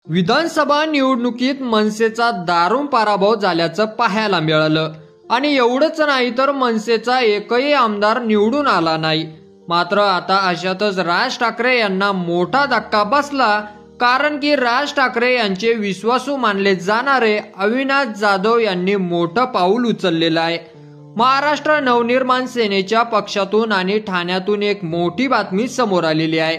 विधानसभा निवडणुकीत मनसेचा दारुण पराभव झाल्याचं पाहायला मिळालं आणि एवढंच नाही तर मनसेचा एकही आमदार निवडून आला नाही। मात्र आता अशातच राज ठाकरे यांना मोठा धक्का बसला, कारण की राज ठाकरे यांचे विश्वासू मानले जाणारे अविनाश जाधव यांनी मोठं पाऊल उचललेलं आहे। महाराष्ट्र नवनिर्माण सेनेच्या पक्षातून आणि ठाण्यातून एक मोठी बातमी समोर आलेली आहे,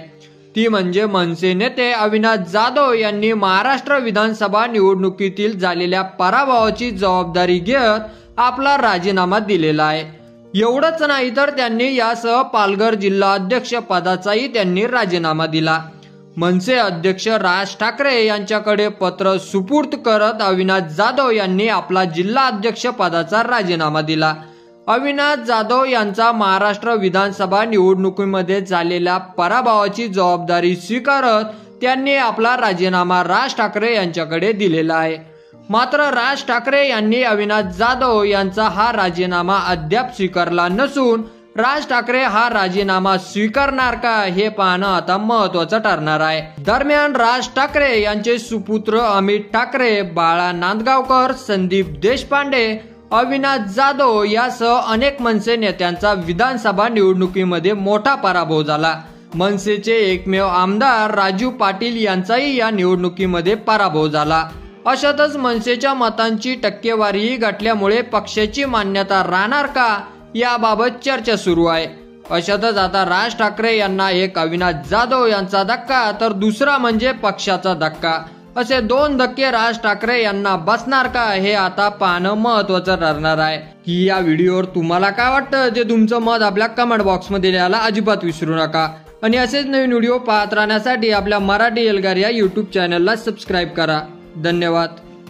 ती म्हणजे मनसे नेते अविनाश जाधव यांनी महाराष्ट्र विधानसभा निवडणुकीतील झालेल्या पराभवाची जबाबदारी घेत आपला राजीनामा दिलेला आहे। एवढंच नाही तर त्यांनी यासह पालघर जिल्हा अध्यक्ष पदाचाही त्यांनी राजीनामा दिला। मनसे अध्यक्ष राज ठाकरे यांच्याकडे पत्र सुपूर्द करत अविनाश जाधव यांनी आपला जिल्हा अध्यक्ष पदाचा राजीनामा दिला। अविनाश जाधव यांचा महाराष्ट्र विधानसभा निवडणुकीमध्ये झालेल्या पराभवाची जबाबदारी स्वीकारत त्यांनी आपला राजीनामा राज ठाकरे यांच्याकडे दिलेला आहे। मात्र राज ठाकरे यांनी अविनाश जाधव यांचा हा राजीनामा अद्याप स्वीकारला नसून राज ठाकरे हा राजीनामा स्वीकारणार का हे पाहणं आता महत्त्वाचं ठरणार आहे। दरम्यान राज ठाकरे यांचे सुपुत्र अमित ठाकरे, बाळा नांदगावकर, संदीप देशपांडे, अविनाश जाधव यासह अनेक मनसे नेत्यांचा विधानसभा निवडणुकीमध्ये मोठा पराभव झाला। मनसेचे एकमेव आमदार राजू पाटील यांचाही या निवडणुकीमध्ये पराभव झाला। अशातच मनसेच्या मतांची टक्केवारी घटल्यामुळे पक्षाची मान्यता राहणार का याबाबत चर्चा सुरू आहे। अशातच आता राज ठाकरे यांना एक अविनाश जाधव यांचा धक्का तर दुसरा म्हणजे पक्षाचा धक्का, असे दोन धक्के राज ठाकरे यांना बसणार का हे आता पाहणं महत्त्वाचं ठरणार आहे। की या व्हिडिओवर तुम्हाला काय वाटतं ते तुमचं मत आपल्या कमेंट बॉक्स मध्ये लिहायला अजिबात विसरू नका आणि असेच नवीन व्हिडिओ पाहत राहण्यासाठी आपल्या मराठी एल्गार या YouTube चॅनलला सबस्क्राईब करा। धन्यवाद।